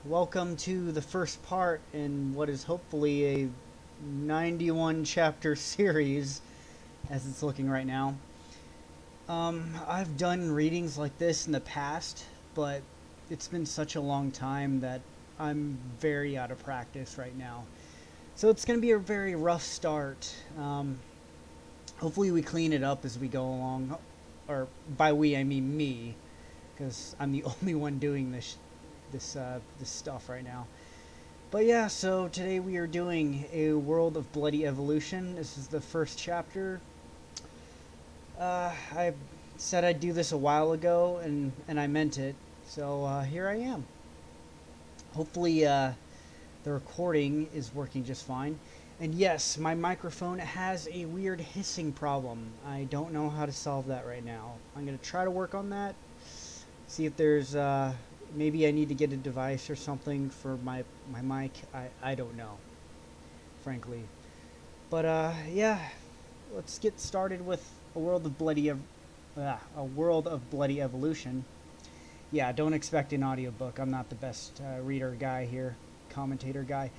Welcome to the first part in what is hopefully a 91 chapter series, as it's looking right now. I've done readings like this in the past, but it's been such a long time that I'm very out of practice right now. So it's going to be a very rough start. Hopefully we clean it up as we go along. Or by we, I mean me, because I'm the only one doing this stuff right now. But yeah, so today we are doing a World of Bloody Evolution. This is the first chapter. I said I'd do this a while ago, and I meant it. So here I am. Hopefully the recording is working just fine. And yes, my microphone has a weird hissing problem. I don't know how to solve that right now. I'm going to try to work on that. See if there's maybe I need to get a device or something for my mic. I don't know, frankly. But yeah, let's get started with a World of Bloody Evolution. Yeah, don't expect an audiobook. I'm not the best reader guy here, commentator guy.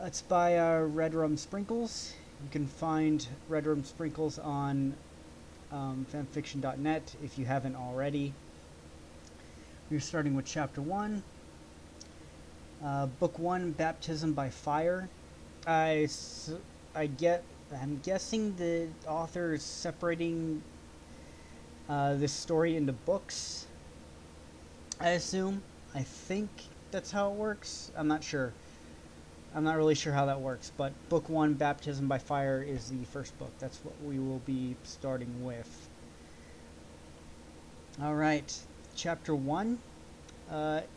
It's by RWBY Sprinkles. You can find RWBY Sprinkles on fanfiction.net if you haven't already. We're starting with Chapter 1. Book 1, Baptism by Fire. I'm guessing the author is separating this story into books. I assume. I think that's how it works. I'm not sure. I'm not really sure how that works, but Book 1, Baptism by Fire is the first book. That's what we will be starting with. Alright, Chapter 1,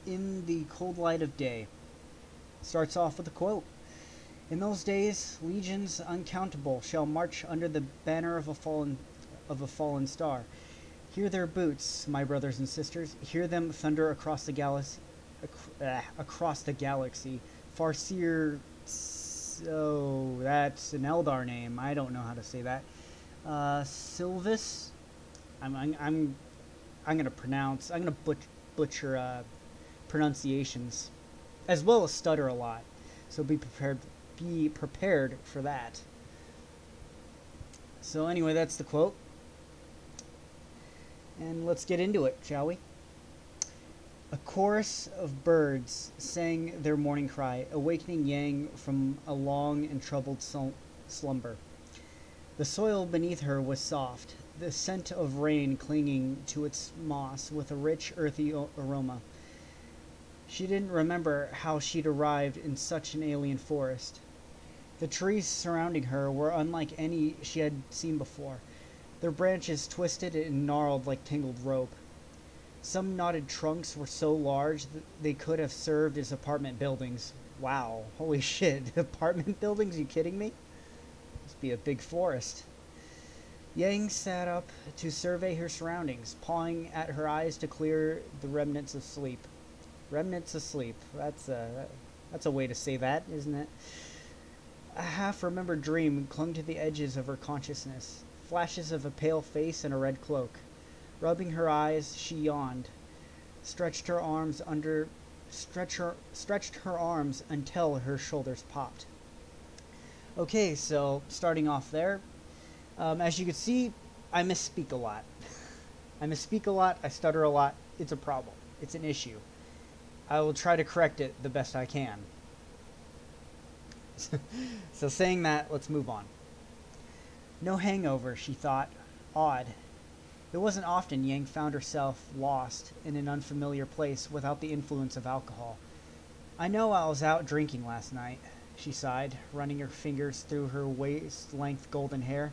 In the Cold Light of Day. Starts off with a quote. In those days, legions uncountable shall march under the banner of a fallen star. Hear their boots, my brothers and sisters. Hear them thunder across the galaxy. Farseer, so that's an Eldar name. I don't know how to say that. Sylvis. I'm gonna butcher pronunciations, as well as stutter a lot. So be prepared for that. So anyway, that's the quote. And let's get into it, shall we? A chorus of birds sang their morning cry, awakening Yang from a long and troubled slumber. The soil beneath her was soft, the scent of rain clinging to its moss with a rich, earthy aroma. She didn't remember how she'd arrived in such an alien forest. The trees surrounding her were unlike any she had seen before, their branches twisted and gnarled like tangled rope. Some knotted trunks were so large that they could have served as apartment buildings. Wow, holy shit, apartment buildings, you kidding me? Must be a big forest. Yang sat up to survey her surroundings, pawing at her eyes to clear the remnants of sleep. Remnants of sleep, that's a way to say that, isn't it? A half-remembered dream clung to the edges of her consciousness, flashes of a pale face and a red cloak. Rubbing her eyes, she yawned, stretched her arms until her shoulders popped. Okay, so starting off there, as you can see, I misspeak a lot. I stutter a lot. It's a problem. It's an issue. I will try to correct it the best I can. So saying that, let's move on. No hangover, she thought. Odd. It wasn't often Yang found herself lost in an unfamiliar place without the influence of alcohol. I know I was out drinking last night, she sighed, running her fingers through her waist-length golden hair,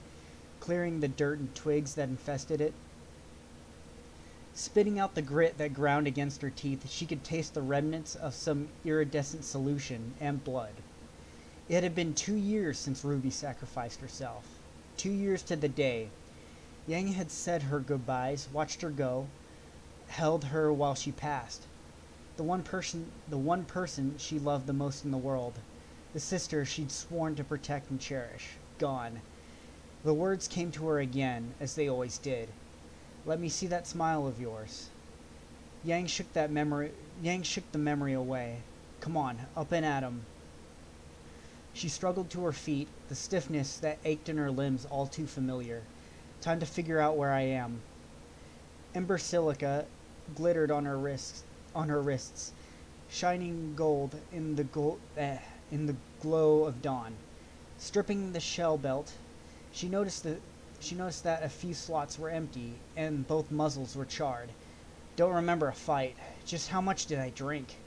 clearing the dirt and twigs that infested it. Spitting out the grit that ground against her teeth, she could taste the remnants of some iridescent solution and blood. It had been 2 years since RWBY sacrificed herself. 2 years to the day. Yang had said her goodbyes, watched her go, held her while she passed. The one person she loved the most in the world. The sister she'd sworn to protect and cherish. Gone. The words came to her again, as they always did. Let me see that smile of yours. Yang shook that memory Yang shook the memory away. Come on, up and at 'em. She struggled to her feet, the stiffness that ached in her limbs all too familiar. Time to figure out where I am. Ember silica glittered on her wrists, shining gold in the glow of dawn. Stripping the shell belt, she noticed that a few slots were empty and both muzzles were charred. Don't remember a fight. Just how much did I drink?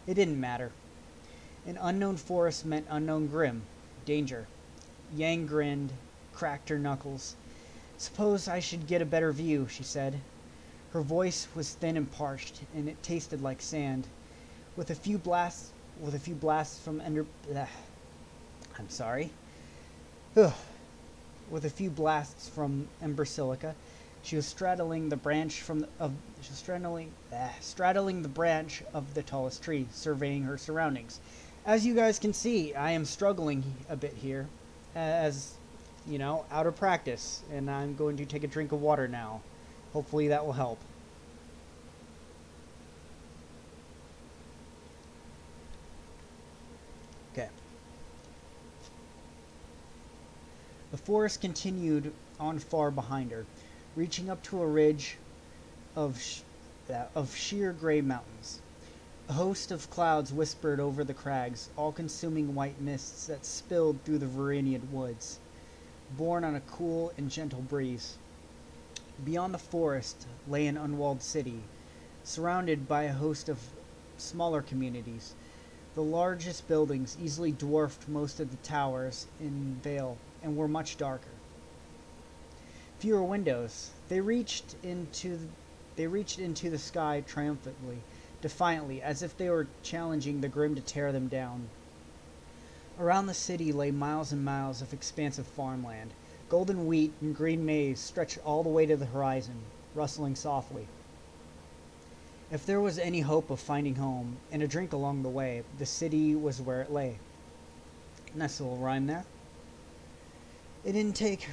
It didn't matter. An unknown forest meant unknown grim. Danger. Yang grinned, cracked her knuckles. Suppose I should get a better view, she said. Her voice was thin and parched, and it tasted like sand. With a few blasts from under... I'm sorry. Ugh. With a few blasts from ember silica, she was straddling the branch straddling the branch of the tallest tree, surveying her surroundings. As you guys can see, I am struggling a bit here, as you know, out of practice, and I'm going to take a drink of water now. Hopefully that will help. Okay. The forest continued on far behind her, reaching up to a ridge of sheer gray mountains. A host of clouds whispered over the crags, all-consuming white mists that spilled through the Varangian woods, borne on a cool and gentle breeze. Beyond the forest lay an unwalled city, surrounded by a host of smaller communities. The largest buildings easily dwarfed most of the towers in Vale and were much darker. Fewer windows. They reached into the sky triumphantly, defiantly, as if they were challenging the grim to tear them down. Around the city lay miles and miles of expansive farmland. Golden wheat and green maize stretched all the way to the horizon, rustling softly. If there was any hope of finding home and a drink along the way, the city was where it lay. Nice little rhyme there. It didn't take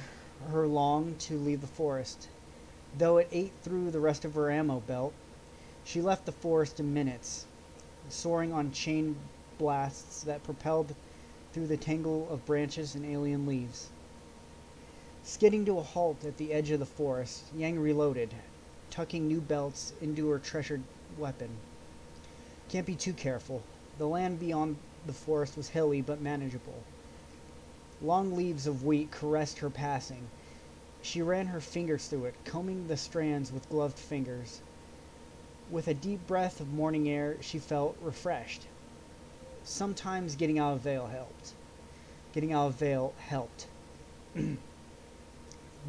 her long to leave the forest. Though it ate through the rest of her ammo belt, she left the forest in minutes, soaring on chain blasts that propelled through the tangle of branches and alien leaves. Skidding to a halt at the edge of the forest, Yang reloaded, tucking new belts into her treasured weapon. Can't be too careful. The land beyond the forest was hilly but manageable. Long leaves of wheat caressed her passing. She ran her fingers through it, combing the strands with gloved fingers. With a deep breath of morning air, she felt refreshed. Sometimes getting out of Vale helped.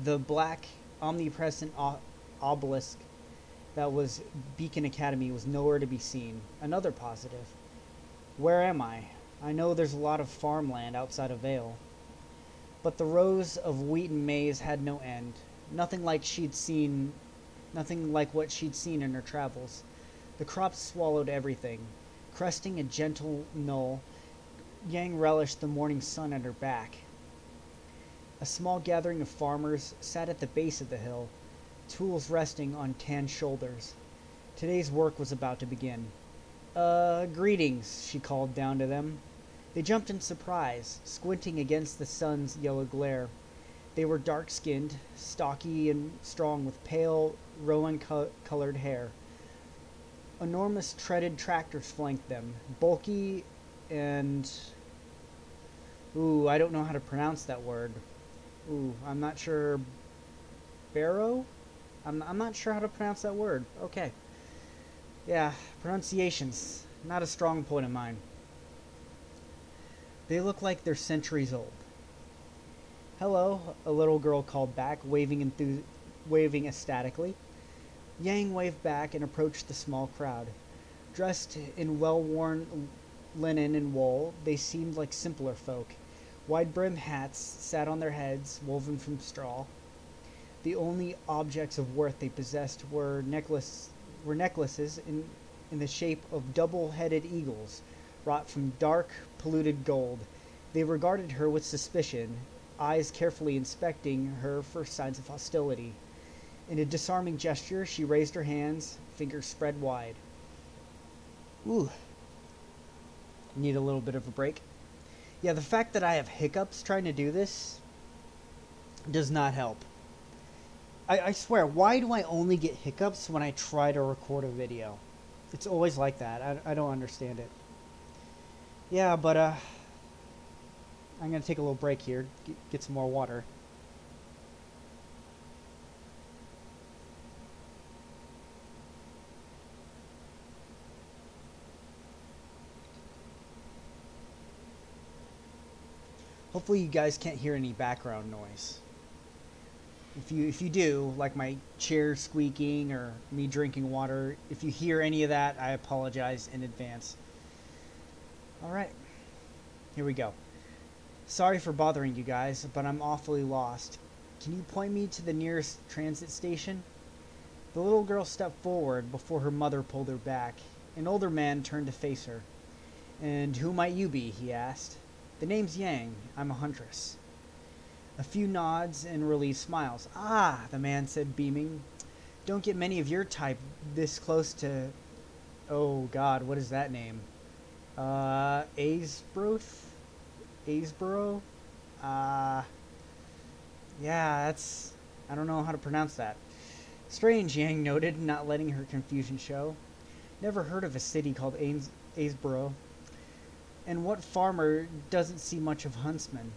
The black, omnipresent obelisk that was Beacon Academy was nowhere to be seen. Another positive. Where am I? I know there's a lot of farmland outside of Vale. But the rows of wheat and maize had no end. Nothing like what she'd seen in her travels. The crops swallowed everything. Cresting a gentle knoll, Yang relished the morning sun at her back. A small gathering of farmers sat at the base of the hill, tools resting on tanned shoulders. Today's work was about to begin. Greetings, she called down to them. They jumped in surprise, squinting against the sun's yellow glare. They were dark-skinned, stocky and strong, with pale, rowan-colored hair. Enormous treaded tractors flanked them, bulky and... I don't know how to pronounce that word. I'm not sure... Barrow? I'm not sure how to pronounce that word. Okay. Yeah, pronunciation's not a strong point of mine. They look like they're centuries old. Hello, a little girl called back, waving ecstatically. Yang waved back and approached the small crowd. Dressed in well-worn linen and wool, they seemed like simpler folk. Wide-brimmed hats sat on their heads, woven from straw. The only objects of worth they possessed were necklaces in the shape of double-headed eagles, wrought from dark, polluted gold. They regarded her with suspicion, eyes carefully inspecting her for signs of hostility. In a disarming gesture, she raised her hands, fingers spread wide. Ooh. Need a little bit of a break. Yeah, the fact that I have hiccups trying to do this does not help. I swear, why do I only get hiccups when I try to record a video? It's always like that. I don't understand it. Yeah, but I'm going to take a little break here, get some more water. Hopefully you guys can't hear any background noise. If you do, like my chair squeaking or me drinking water, if you hear any of that, I apologize in advance. Alright, here we go. Sorry for bothering you guys, but I'm awfully lost. Can you point me to the nearest transit station? The little girl stepped forward before her mother pulled her back. An older man turned to face her. And who might you be? He asked. The name's Yang. I'm a huntress. A few nods and relieved smiles. Ah, the man said, beaming. Don't get many of your type this close to... Oh, God, what is that name? Aesbroth? Aesborough? Yeah, that's... I don't know how to pronounce that. Strange, Yang noted, not letting her confusion show. Never heard of a city called Aesborough. And what farmer doesn't see much of huntsmen?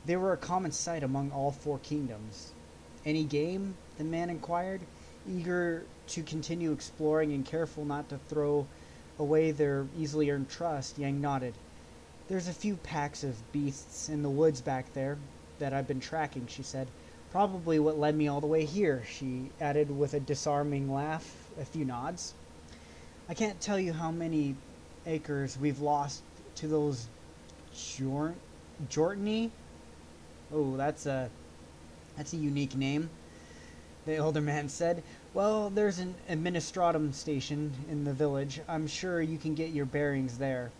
They were a common sight among all 4 kingdoms. Any game? The man inquired, eager to continue exploring and careful not to throw away their easily earned trust. Yang nodded. There's a few packs of beasts in the woods back there that I've been tracking, she said. Probably what led me all the way here, she added with a disarming laugh, a few nods. I can't tell you how many acres we've lost to those Jortany. Oh, that's a unique name, the older man said. Well, there's an administratum station in the village. I'm sure you can get your bearings there.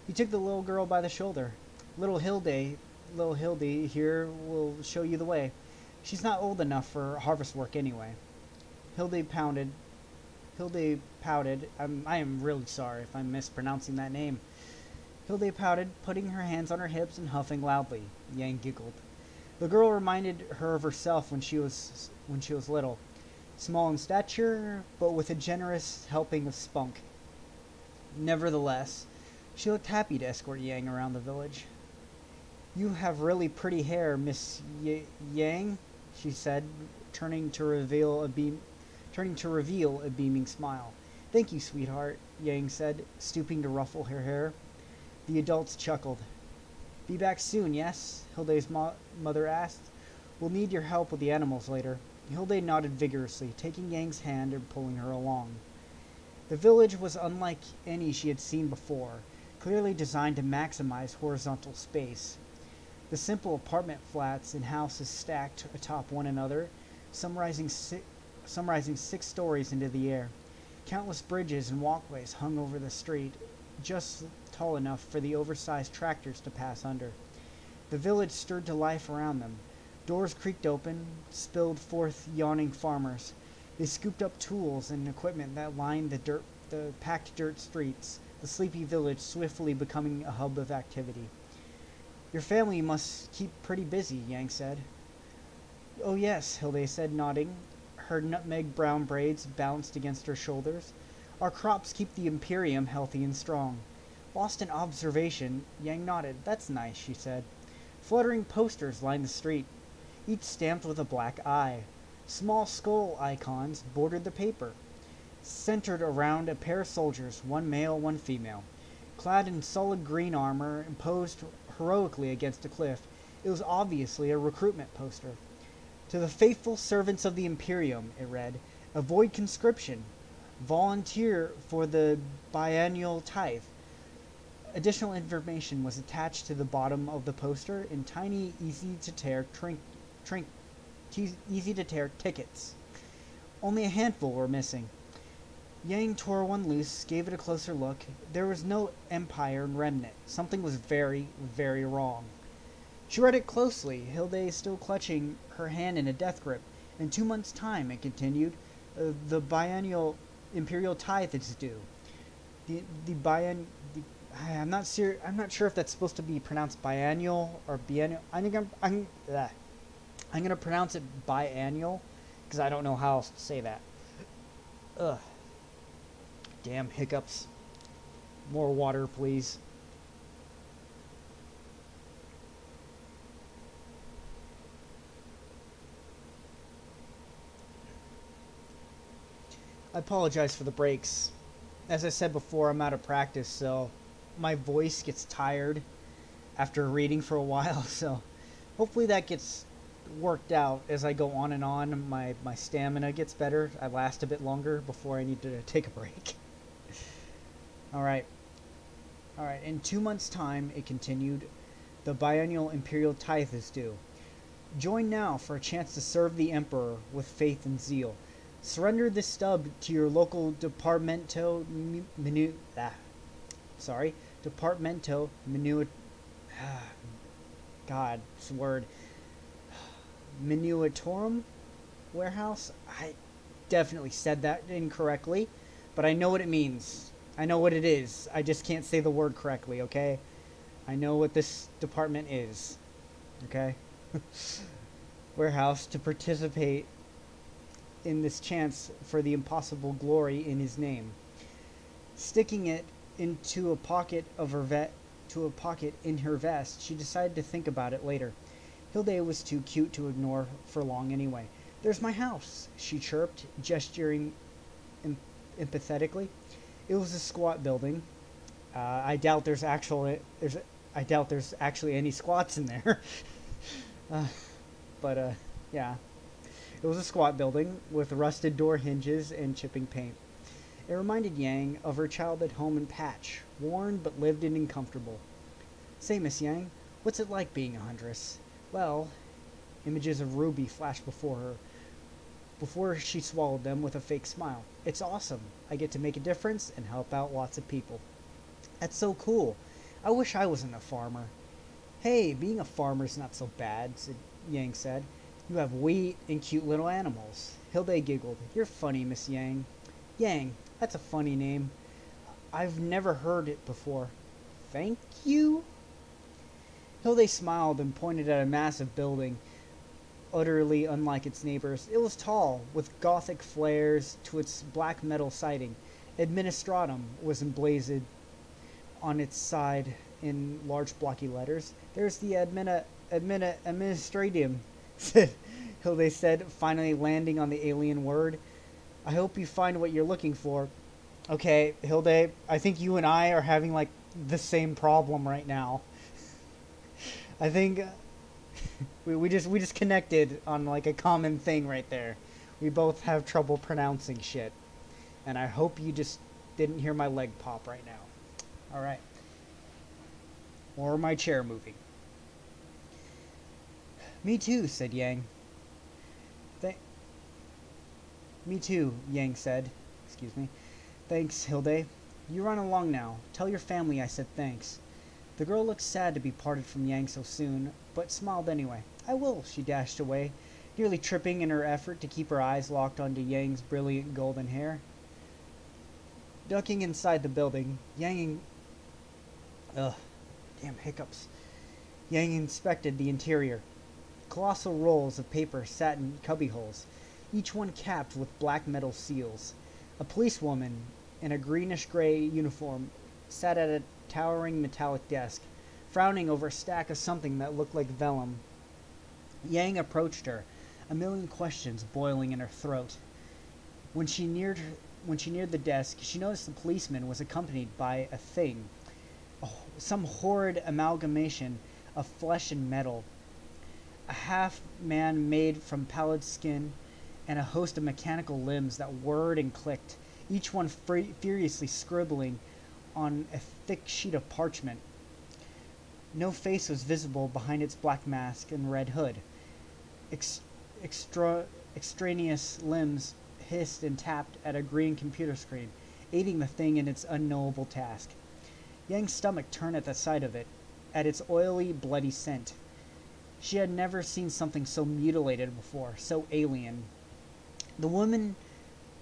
He took the little girl by the shoulder. Little Hilde here will show you the way. She's not old enough for harvest work anyway. Hilde pouted. I am really sorry if I'm mispronouncing that name. Hilde pouted, putting her hands on her hips and huffing loudly. Yang giggled. The girl reminded her of herself when she was little. Small in stature, but with a generous helping of spunk. Nevertheless, she looked happy to escort Yang around the village. You have really pretty hair, Miss Yang, she said, turning to reveal a beaming smile. Thank you, sweetheart, Yang said, stooping to ruffle her hair. The adults chuckled. Be back soon, yes? Hilde's mother asked. We'll need your help with the animals later. Hilde nodded vigorously, taking Yang's hand and pulling her along. The village was unlike any she had seen before, clearly designed to maximize horizontal space. The simple apartment flats and houses stacked atop one another, some rising 6 stories into the air. Countless bridges and walkways hung over the street, just tall enough for the oversized tractors to pass under. The village stirred to life around them. Doors creaked open, spilled forth yawning farmers. They scooped up tools and equipment that lined the packed dirt streets, the sleepy village swiftly becoming a hub of activity. Your family must keep pretty busy, Yang said. Oh yes, Hilde said, nodding. Her nutmeg brown braids bounced against her shoulders. Our crops keep the Imperium healthy and strong. Lost in observation, Yang nodded. That's nice, she said. Fluttering posters lined the street, each stamped with a black eye. Small skull icons bordered the paper, centered around a pair of soldiers, one male, one female. Clad in solid green armor and posed heroically against a cliff, it was obviously a recruitment poster. To the faithful servants of the Imperium, it read, avoid conscription. Volunteer for the biennial tithe. Additional information was attached to the bottom of the poster in tiny, easy-to-tear tickets. Only a handful were missing. Yang tore one loose, gave it a closer look. There was no empire remnant. Something was very, very wrong. She read it closely, Hilde still clutching her hand in a death grip. In 2 months' time, it continued, the biennial imperial tithe is due. The bian the, I'm not sure if that's supposed to be pronounced biennial or biennial. I'm gonna pronounce it biannual because I don't know how else to say that. Ugh. Damn hiccups. More water, please. I apologize for the breaks. As I said before, I'm out of practice, so my voice gets tired after reading for a while, so hopefully that gets worked out as I go on and on. My stamina gets better. I last a bit longer before I need to take a break. Alright. Alright, in 2 months' time, it continued, the biennial imperial tithe is due. Join now for a chance to serve the Emperor with faith and zeal. Surrender this stub to your local Departamento God, this word. Minuatorum warehouse? I definitely said that incorrectly, but I know what it means. I know what it is. I just can't say the word correctly, okay? I know what this department is, okay? Warehouse to participate in this chance for the impossible glory in his name. Sticking it into a pocket of her in her vest, she decided to think about it later. Hilde was too cute to ignore for long anyway. There's my house, she chirped, gesturing empathetically. It was a squat building. I doubt there's actually any squats in there. Yeah. It was a squat building with rusted door hinges and chipping paint. It reminded Yang of her childhood home in Patch, worn but lived in and comfortable. Say, Miss Yang, what's it like being a huntress? Well, images of Ruby flashed before her, before she swallowed them with a fake smile. It's awesome. I get to make a difference and help out lots of people. That's so cool. I wish I wasn't a farmer. Hey, being a farmer's not so bad, Yang said. You have wheat and cute little animals. Hilde giggled. You're funny, Miss Yang. Yang, that's a funny name. I've never heard it before. Thank you? Hilde smiled and pointed at a massive building, utterly unlike its neighbors. It was tall, with Gothic flares to its black metal siding. Administratum was emblazoned on its side in large blocky letters. There's the administratium, Hilde said, finally landing on the alien word. I hope you find what you're looking for. Okay, Hilde, I think you and I are having, like, the same problem right now. I think we just connected on, like, a common thing right there. We both have trouble pronouncing shit. And I hope you just didn't hear my leg pop right now. Alright. Or my chair moving. Me too, said Yang. Me too, Yang said. Excuse me. Thanks, Hilde. You run along now. Tell your family I said thanks. The girl looked sad to be parted from Yang so soon, but smiled anyway. I will, she dashed away, nearly tripping in her effort to keep her eyes locked onto Yang's brilliant golden hair. Ducking inside the building, Yang inspected the interior. Colossal rolls of paper sat in cubbyholes, each one capped with black metal seals. A policewoman in a greenish-gray uniform sat at a towering metallic desk, frowning over a stack of something that looked like vellum. Yang approached her, a million questions boiling in her throat. When she neared the desk, she noticed the policeman was accompanied by a thing, some horrid amalgamation of flesh and metal, a half-man made from pallid skin, and a host of mechanical limbs that whirred and clicked, each one furiously scribbling on a thick sheet of parchment. No face was visible behind its black mask and red hood. Extraneous limbs hissed and tapped at a green computer screen, aiding the thing in its unknowable task. Yang's stomach turned at the sight of it, at its oily, bloody scent. She had never seen something so mutilated before, so alien. The woman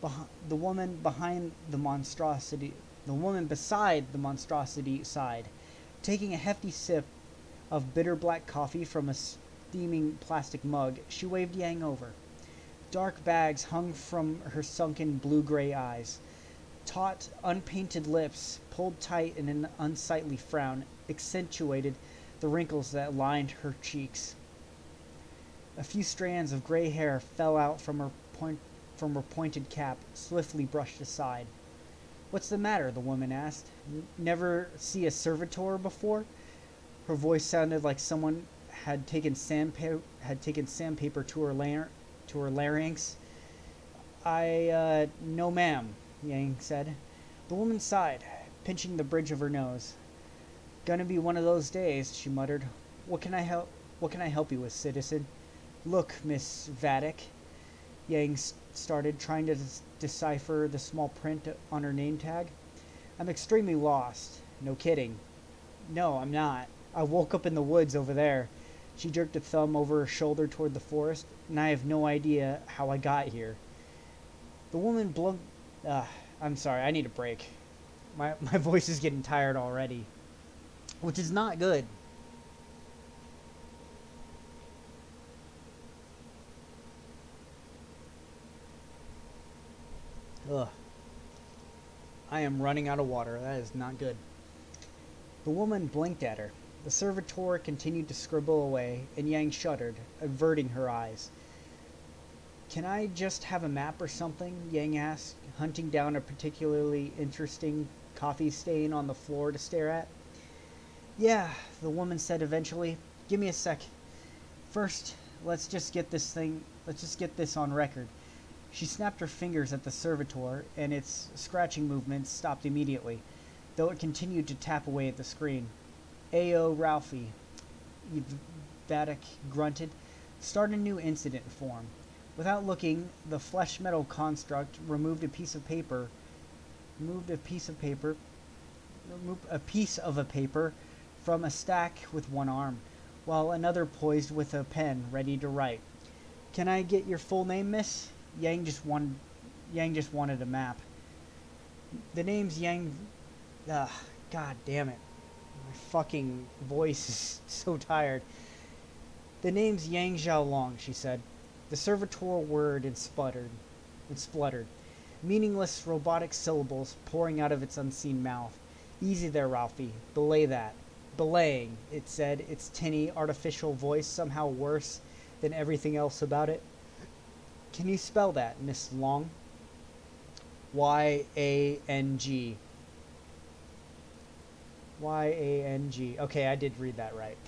behind the The woman beside the monstrosity sighed. Taking a hefty sip of bitter black coffee from a steaming plastic mug, she waved Yang over. Dark bags hung from her sunken blue-gray eyes. Taut, unpainted lips, pulled tight in an unsightly frown, accentuated the wrinkles that lined her cheeks. A few strands of gray hair fell out from her pointed cap, swiftly brushed aside. "What's the matter?" the woman asked. "Never see a servitor before?" Her voice sounded like someone had taken sandpaper to her larynx. No, ma'am," Yang said. The woman sighed, pinching the bridge of her nose. "Gonna be one of those days," she muttered. What can I help you with, citizen?" "Look, Miss Vadek," Yang started, trying to decipher the small print on her name tag. "I'm extremely lost." "No kidding." "No, I'm not. I woke up in the woods over there." She jerked a thumb over her shoulder toward the forest, "and I have no idea how I got here." The woman I'm sorry, I need a break. My voice is getting tired already, which is not good. Ugh. I am running out of water. That is not good. The woman blinked at her. The servitor continued to scribble away, and Yang shuddered, averting her eyes. "Can I just have a map or something?" Yang asked, hunting down a particularly interesting coffee stain on the floor to stare at. "Yeah," the woman said eventually. "Give me a sec. First, let's just get this on record." She snapped her fingers at the servitor, and its scratching movements stopped immediately, though it continued to tap away at the screen. "Ayo, Ralphie," Vadek grunted. "Start a new incident form." Without looking, the flesh metal construct removed a piece of paper from a stack with one arm, while another poised with a pen ready to write. "Can I get your full name, miss?" Yang just wanted a map. "The name's Yang... God damn it. My fucking voice is so tired. "The name's Yang Xiao Long," she said. The servitor whirred and spluttered. Meaningless robotic syllables pouring out of its unseen mouth. "Easy there, Ralphie. Belay that." "Belaying," it said, its tinny, artificial voice somehow worse than everything else about it. "Can you spell that, Miss Long?" Y-A-N-G. Y-A-N-G. Okay, I did read that right.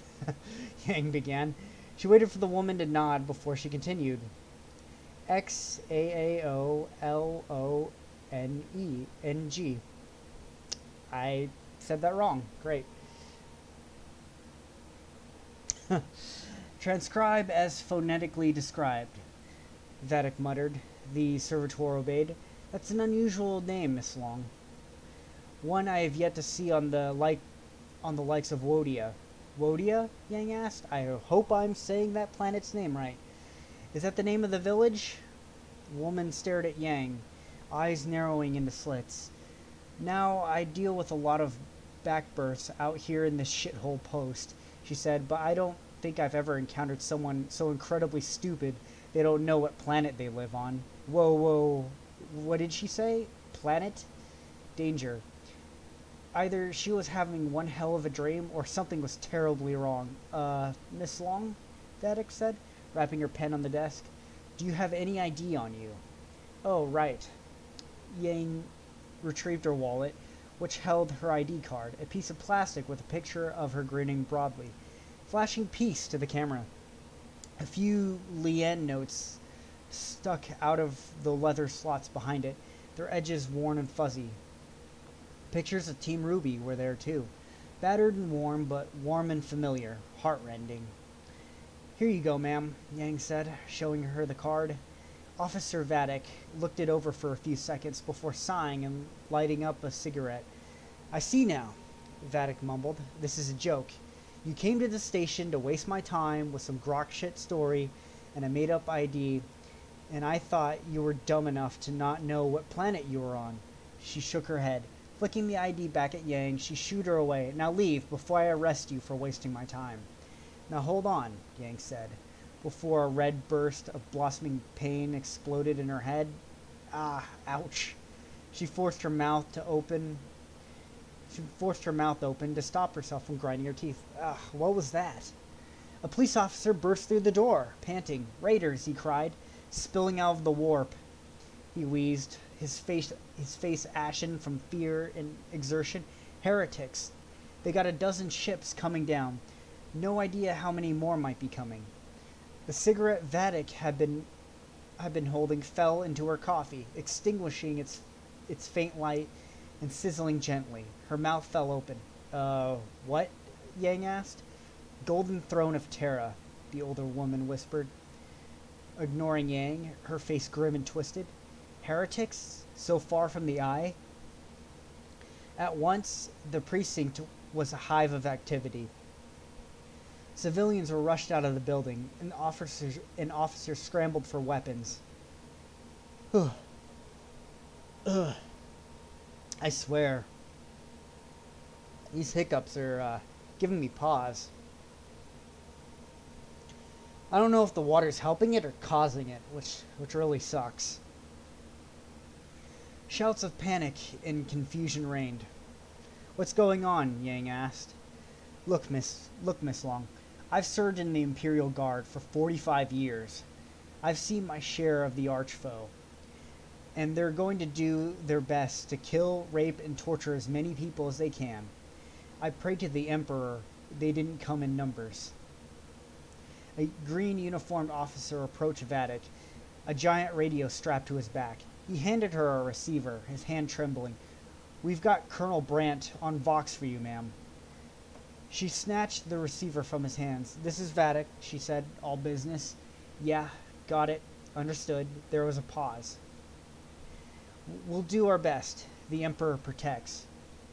Yang began. She waited for the woman to nod before she continued. X-A-A-O-L-O-N-E-N-G. I said that wrong. Great. "Transcribe as phonetically described," Vadek muttered. The servitor obeyed. "That's an unusual name, Miss Long." "One I have yet to see on the likes of Wodia." "Wodia?" Yang asked. "I hope I'm saying that planet's name right." "Is that the name of the village?" The woman stared at Yang, eyes narrowing into slits. "Now, I deal with a lot of backbursts out here in this shithole post," she said, "but I don't think I've ever encountered someone so incredibly stupid they don't know what planet they live on." Whoa. What did she say? Planet? Danger. Either she was having one hell of a dream, or something was terribly wrong. Miss Long?" Vadek said, rapping her pen on the desk. "Do you have any ID on you?" "Oh, right." Yang retrieved her wallet, which held her ID card, a piece of plastic with a picture of her grinning broadly, flashing peace to the camera. A few Lien notes stuck out of the leather slots behind it, their edges worn and fuzzy. Pictures of Team RWBY were there too. Battered and warm, but warm and familiar. Heartrending. "Here you go, ma'am," Yang said, showing her the card. Officer Vadek looked it over for a few seconds before sighing and lighting up a cigarette. "I see now," Vadek mumbled. "This is a joke. You came to the station to waste my time with some grok shit story and a made-up ID, and I thought you were dumb enough to not know what planet you were on." She shook her head. Flicking the ID back at Yang, she shooed her away. Now leave, before I arrest you for wasting my time. Now hold on, Yang said, before a red burst of blossoming pain exploded in her head. Ah, ouch. She forced her mouth open to stop herself from grinding her teeth. Ugh, what was that? A police officer burst through the door, panting. Raiders, he cried, spilling out of the warp. He wheezed, his face ashen from fear and exertion. Heretics. They got a dozen ships coming down. No idea how many more might be coming. The cigarette Vatic had been holding fell into her coffee, extinguishing its faint light and sizzling gently. Her mouth fell open. What? Yang asked. Golden Throne of Terra, the older woman whispered, ignoring Yang, her face grim and twisted. Heretics? So far from the eye? At once, the precinct was a hive of activity. Civilians were rushed out of the building, and officers scrambled for weapons. Ugh. I swear, these hiccups are giving me pause. I don't know if the water's helping it or causing it, which really sucks. Shouts of panic and confusion reigned. What's going on? Yang asked. Look, Miss Long. I've served in the Imperial Guard for 45 years. I've seen my share of the archfoe. And they're going to do their best to kill, rape, and torture as many people as they can. I pray to the Emperor they didn't come in numbers. A green uniformed officer approached Vatic, a giant radio strapped to his back. He handed her a receiver, his hand trembling. We've got Colonel Brandt on Vox for you, ma'am. She snatched the receiver from his hands. This is Vatic, she said, all business. Yeah, got it. Understood. There was a pause. We'll do our best. The Emperor protects.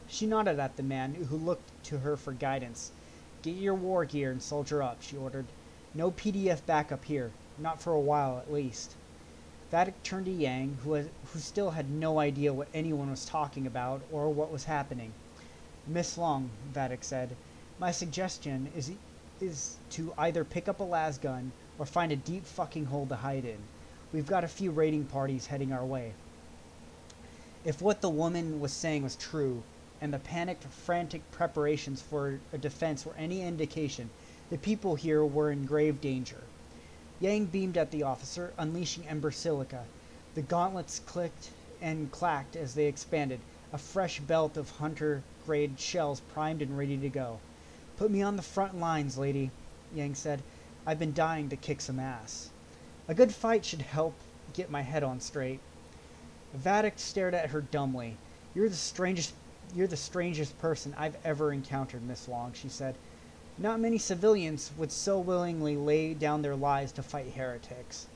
She nodded at the man, who looked to her for guidance. Get your war gear and soldier up, she ordered. No PDF backup here. Not for a while, at least. Vatic turned to Yang, who still had no idea what anyone was talking about or what was happening. Miss Long, Vatic said, my suggestion is to either pick up a lasgun or find a deep fucking hole to hide in. We've got a few raiding parties heading our way. If what the woman was saying was true, and the panicked, frantic preparations for a defense were any indication, the people here were in grave danger. Yang beamed at the officer, unleashing Ember Silica. The gauntlets clicked and clacked as they expanded, a fresh belt of hunter-grade shells primed and ready to go. Put me on the front lines, lady, Yang said. I've been dying to kick some ass. A good fight should help get my head on straight. Vatic stared at her dumbly. You're the strangest person I've ever encountered, Miss Long, she said. Not many civilians would so willingly lay down their lives to fight heretics.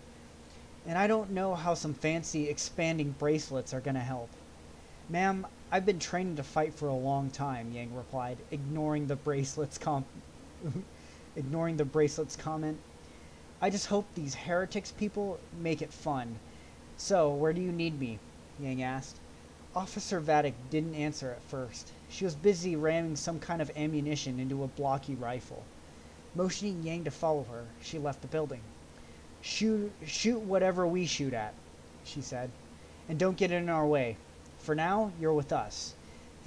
And I don't know how some fancy expanding bracelets are going to help. Ma'am, I've been training to fight for a long time, Yang replied, ignoring the bracelet's comment. I just hope these heretics people make it fun. So, where do you need me? Yang asked. Officer Vatic didn't answer at first. She was busy ramming some kind of ammunition into a blocky rifle. Motioning Yang to follow her, she left the building. Shoot whatever we shoot at, she said, and don't get in our way. For now, you're with us.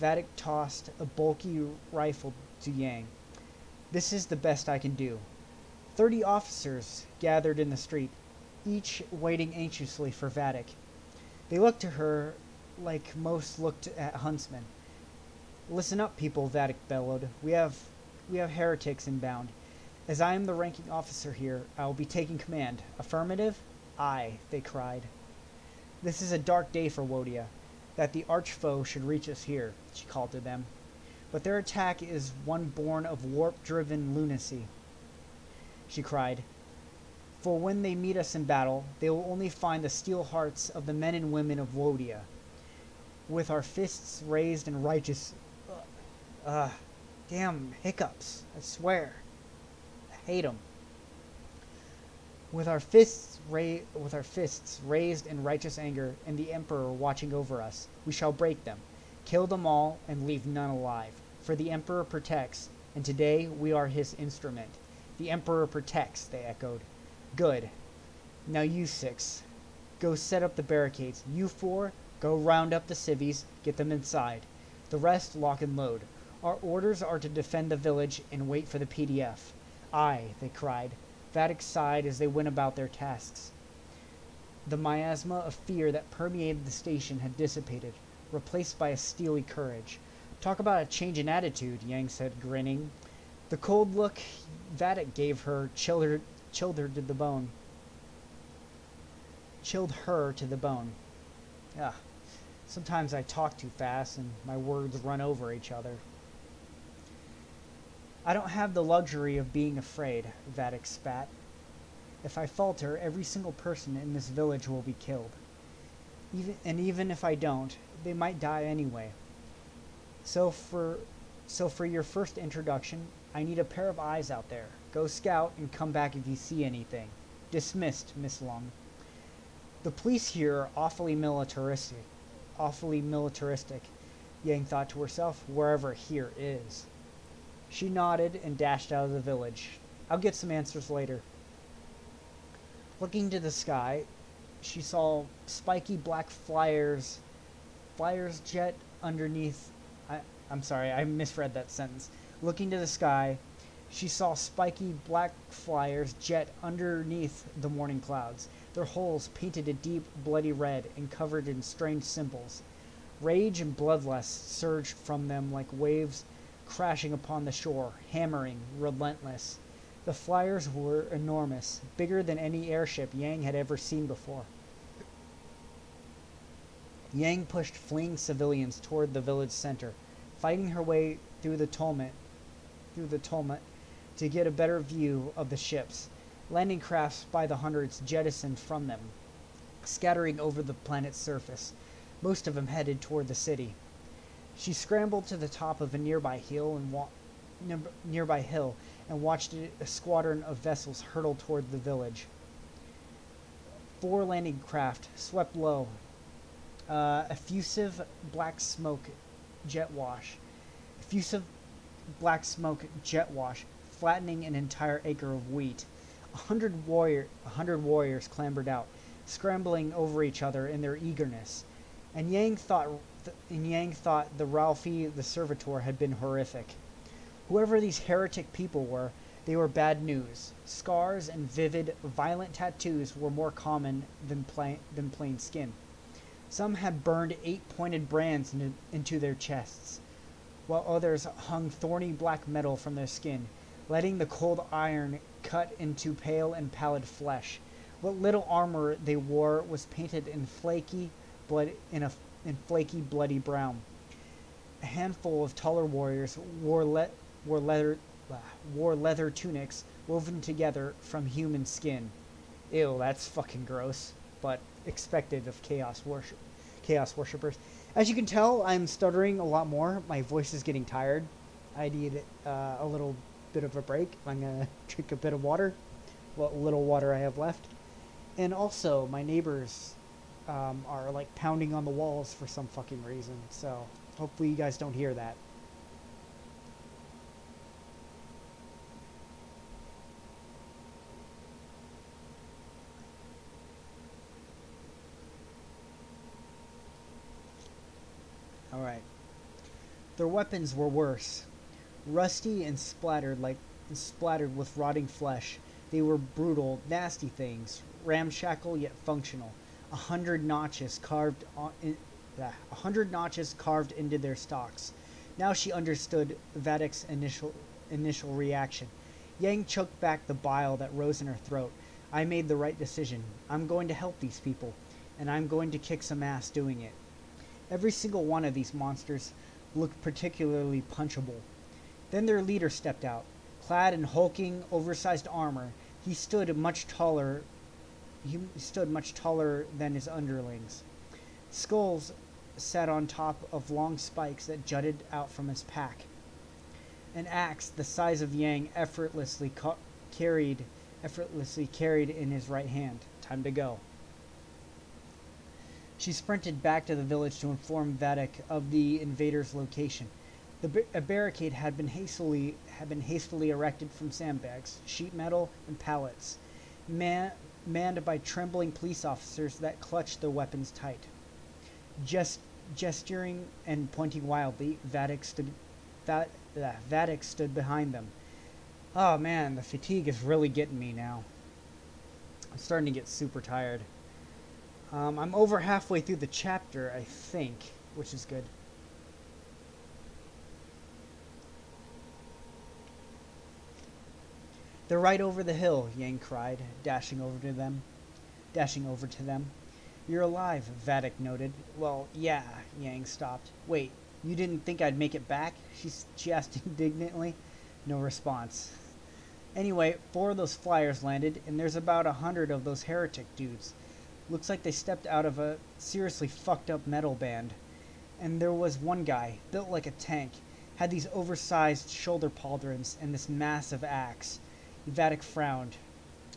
Vatic tossed a bulky rifle to Yang. This is the best I can do. 30 officers gathered in the street, each waiting anxiously for Vatic. They looked to her like most looked at huntsmen. Listen up, people, Vatic bellowed. We have heretics inbound. As I am the ranking officer here, I will be taking command. Affirmative? Aye, they cried. This is a dark day for Wodia, that the archfoe should reach us here, she called to them. But their attack is one born of warp-driven lunacy, she cried. For when they meet us in battle, they will only find the steel hearts of the men and women of Wodia. With our fists raised in righteous... damn hiccups, I swear. I hate them. With our fists raised in righteous anger and the Emperor watching over us, we shall break them, Kill them all and leave none alive. For the Emperor protects, and today we are his instrument. The Emperor protects, they echoed. Good. Now you 6, go set up the barricades. You 4, go round up the civvies, get them inside. The rest lock and load. Our orders are to defend the village and wait for the PDF. Aye, they cried. Vadek sighed as they went about their tasks. The miasma of fear that permeated the station had dissipated, replaced by a steely courage. Talk about a change in attitude, Yang said, grinning. The cold look Vadek gave her chilled her to the bone. Chilled her to the bone. Ah, sometimes I talk too fast and my words run over each other. I don't have the luxury of being afraid, Vadek spat. If I falter, every single person in this village will be killed. Even if I don't, they might die anyway. So for your first introduction, I need a pair of eyes out there. Go scout and come back if you see anything. Dismissed, Miss Long. The police here are awfully militaristic, Yang thought to herself, wherever here is. She nodded and dashed out of the village. I'll get some answers later. Looking to the sky, she saw spiky black flyers jet underneath. I'm sorry, I misread that sentence. Looking to the sky, she saw spiky black flyers jet underneath the morning clouds, their holes painted a deep, bloody red and covered in strange symbols. Rage and bloodlust surged from them like waves crashing upon the shore, hammering, relentless. The flyers were enormous, bigger than any airship Yang had ever seen before. Yang pushed fleeing civilians toward the village center, fighting her way through the tumult to get a better view of the ships. Landing crafts by the hundreds jettisoned from them, scattering over the planet's surface, most of them headed toward the city. She scrambled to the top of a nearby hill and watched a squadron of vessels hurtle toward the village. 4 landing craft swept low, effusive black smoke jet wash, flattening an entire acre of wheat. 100 warriors clambered out, scrambling over each other in their eagerness. And Yang thought the Ralphie the Servitor had been horrific. Whoever these heretic people were, they were bad news. Scars and vivid, violent tattoos were more common than plain skin. Some had burned 8-pointed brands into their chests, while others hung thorny black metal from their skin, letting the cold iron cut into pale and pallid flesh. What little armor they wore was painted in flaky, bloody brown. A handful of taller warriors wore leather tunics woven together from human skin. Ew, that's fucking gross, but expected of chaos worshippers. As you can tell, I'm stuttering a lot more. My voice is getting tired. I need a little bit of a break. I'm gonna drink a bit of water, what little water I have left. And also, my neighbors are like pounding on the walls for some fucking reason, so hopefully you guys don't hear that. Alright. Their weapons were worse. Rusty and splattered with rotting flesh. They were brutal, nasty things, ramshackle yet functional. 100 notches carved into their stocks. Now she understood Vadek's initial reaction. Yang choked back the bile that rose in her throat. I made the right decision. I'm going to help these people, and I'm going to kick some ass doing it. Every single one of these monsters looked particularly punchable. Then their leader stepped out. Clad in hulking, oversized armor, he stood much taller than his underlings. Skulls sat on top of long spikes that jutted out from his pack. An axe the size of Yang effortlessly carried in his right hand. Time to go. She sprinted back to the village to inform Vatic of the invaders' location. A barricade had been hastily erected from sandbags, sheet metal, and pallets, manned by trembling police officers that clutched their weapons tight. Gesturing and pointing wildly, Vatic stood behind them. Oh man, the fatigue is really getting me now. I'm starting to get super tired. I'm over halfway through the chapter, I think, which is good. They're right over the hill, Yang cried, dashing over to them. You're alive, Vatic noted. Well, yeah, Yang stopped. Wait, you didn't think I'd make it back? She asked indignantly. No response. Anyway, 4 of those flyers landed, and there's about 100 of those heretic dudes. Looks like they stepped out of a seriously fucked up metal band. And there was one guy, built like a tank, had these oversized shoulder pauldrons and this massive axe. Vatic frowned.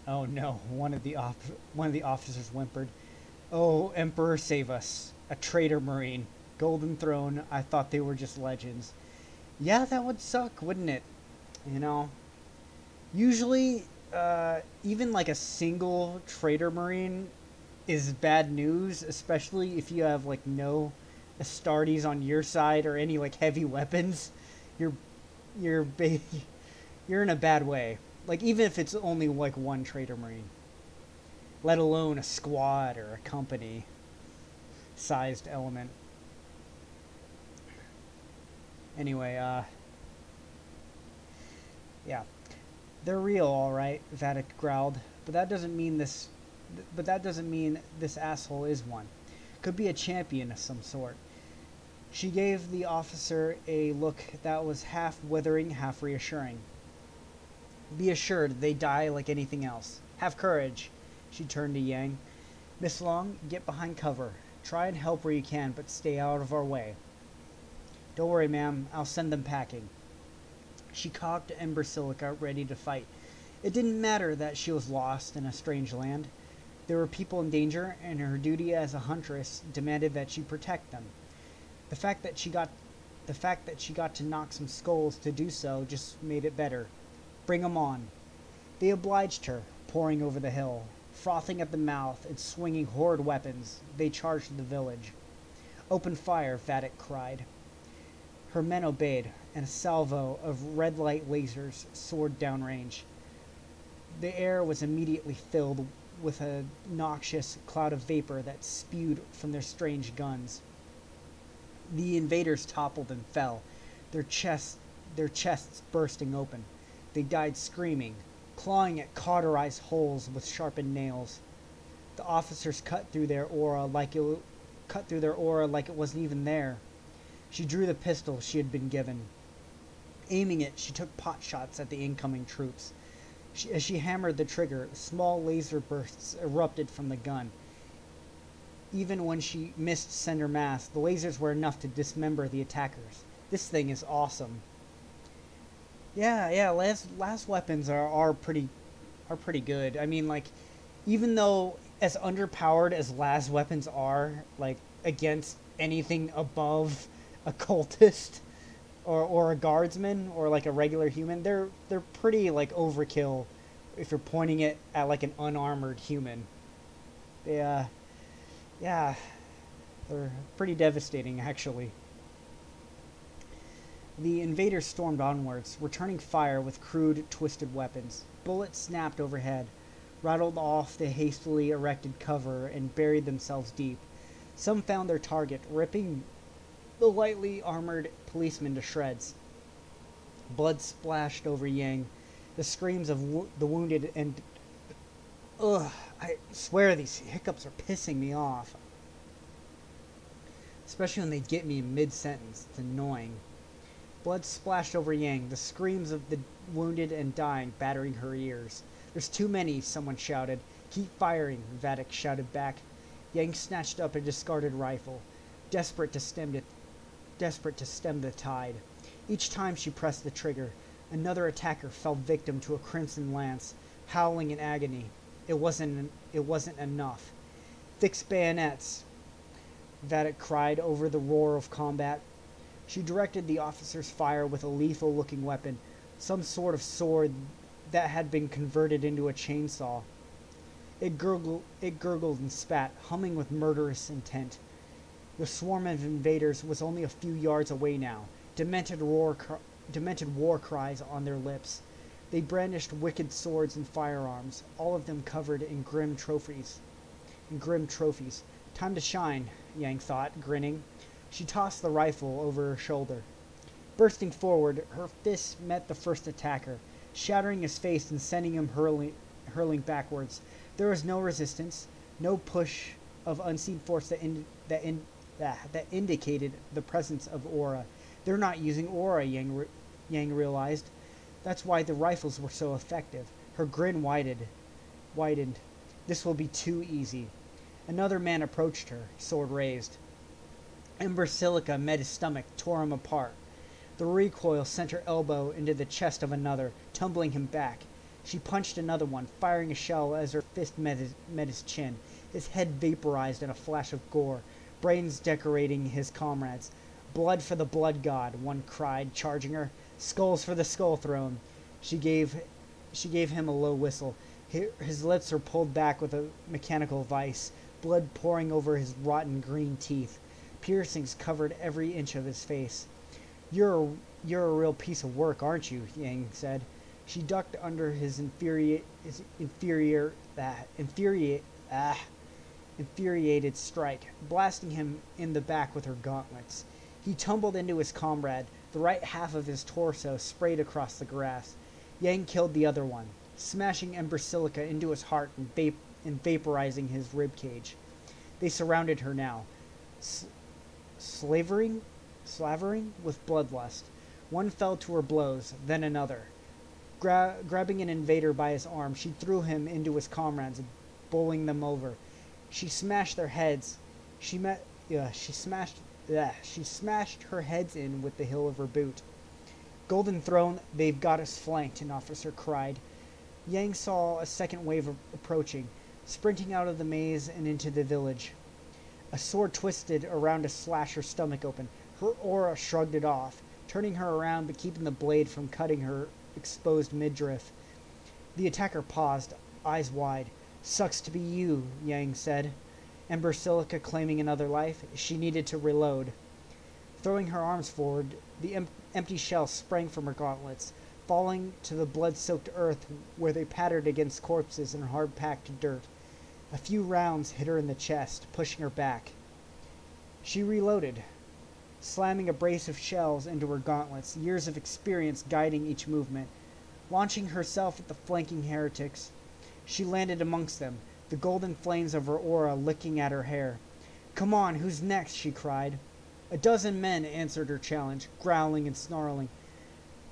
Oh no, one of the officers whimpered. Oh, Emperor save us. A traitor Marine. Golden Throne, I thought they were just legends. Yeah, that would suck, wouldn't it? You know? Usually, even like a single traitor Marine is bad news, especially if you have like no Astartes on your side or any like heavy weapons. You're in a bad way. Like even if it's only like one traitor Marine, let alone a squad or a company sized element. Anyway, yeah, they're real, all right, Vatic growled, but that doesn't mean this asshole is one. Could be a champion of some sort. She gave the officer a look that was half withering, half reassuring. Be assured they die like anything else. Have courage. She turned to Yang. Miss Long, get behind cover. Try and help where you can, but stay out of our way. Don't worry, ma'am. I'll send them packing. She cocked Ember Silica, ready to fight. It didn't matter that she was lost in a strange land. There were people in danger, and her duty as a huntress demanded that she protect them. The fact that she got to knock some skulls to do so just made it better. Bring 'em on. They obliged her, pouring over the hill. Frothing at the mouth and swinging horrid weapons, they charged the village. Open fire, Vatic cried. Her men obeyed, and a salvo of red light lasers soared downrange. The air was immediately filled with a noxious cloud of vapor that spewed from their strange guns. The invaders toppled and fell, their chests bursting open. They died screaming, clawing at cauterized holes with sharpened nails. The officers cut through their aura like it wasn't even there. She drew the pistol she had been given. Aiming it, she took pot shots at the incoming troops. As she hammered the trigger, small laser bursts erupted from the gun. Even when she missed center mass, the lasers were enough to dismember the attackers. This thing is awesome. Yeah, last weapons are pretty good. I mean, like, even though as underpowered as last weapons are, like, against anything above a cultist or a guardsman or like a regular human, they're pretty like overkill if you're pointing it at like an unarmored human. Yeah, they're pretty devastating actually. The invaders stormed onwards, returning fire with crude, twisted weapons. Bullets snapped overhead, rattled off the hastily erected cover, and buried themselves deep. Some found their target, ripping the lightly armored policemen to shreds. Blood splashed over Yang. The screams of the wounded and... Ugh, I swear these hiccups are pissing me off. Especially when they get me in mid-sentence. It's annoying. Blood splashed over Yang, the screams of the wounded and dying battering her ears. There's too many, someone shouted. Keep firing, Vatic shouted back. Yang snatched up a discarded rifle, desperate to stem the tide. Each time she pressed the trigger, another attacker fell victim to a crimson lance, howling in agony. It wasn't enough. Fixed bayonets Vatic cried over the roar of combat. She directed the officer's fire with a lethal-looking weapon, some sort of sword that had been converted into a chainsaw. It gurgled and spat, humming with murderous intent. The swarm of invaders was only a few yards away now, demented war cries on their lips. They brandished wicked swords and firearms, all of them covered in grim trophies. Time to shine, Yang thought, grinning. She tossed the rifle over her shoulder. Bursting forward, her fists met the first attacker, shattering his face and sending him hurling backwards. There was no resistance, no push of unseen force that indicated the presence of aura. They're not using aura, Yang realized. That's why the rifles were so effective. Her grin widened. This will be too easy. Another man approached her, sword raised. Ember Silica met his stomach, tore him apart. The recoil sent her elbow into the chest of another, tumbling him back. She punched another one, firing a shell as her fist met his chin. His head vaporized in a flash of gore, brains decorating his comrades. Blood for the blood god, one cried, charging her. Skulls for the skull throne. She gave him a low whistle. His lips were pulled back with a mechanical vice, blood pouring over his rotten green teeth. Piercings covered every inch of his face. You're a real piece of work, aren't you? Yang said. She ducked under his infuriated strike, blasting him in the back with her gauntlets. He tumbled into his comrade. The right half of his torso sprayed across the grass. Yang killed the other one, smashing Ember Silica into his heart and vaporizing his ribcage. They surrounded her now, slavering with bloodlust. One fell to her blows, then another. Grabbing an invader by his arm, she threw him into his comrades, bowling them over. She smashed their heads. She smashed her heads in with the heel of her boot. Golden Throne, they've got us flanked, an officer cried. Yang saw a second wave approaching, sprinting out of the maze and into the village. A sword twisted around to slash her stomach open. Her aura shrugged it off, turning her around but keeping the blade from cutting her exposed midriff. The attacker paused, eyes wide. Sucks to be you, Yang said. Ember Silica claiming another life. She needed to reload. Throwing her arms forward, the empty shell sprang from her gauntlets, falling to the blood-soaked earth where they pattered against corpses and hard-packed dirt. A few rounds hit her in the chest, pushing her back. She reloaded, slamming a brace of shells into her gauntlets, years of experience guiding each movement. Launching herself at the flanking heretics, she landed amongst them, the golden flames of her aura licking at her hair. Come on, who's next? She cried. A dozen men answered her challenge, growling and snarling.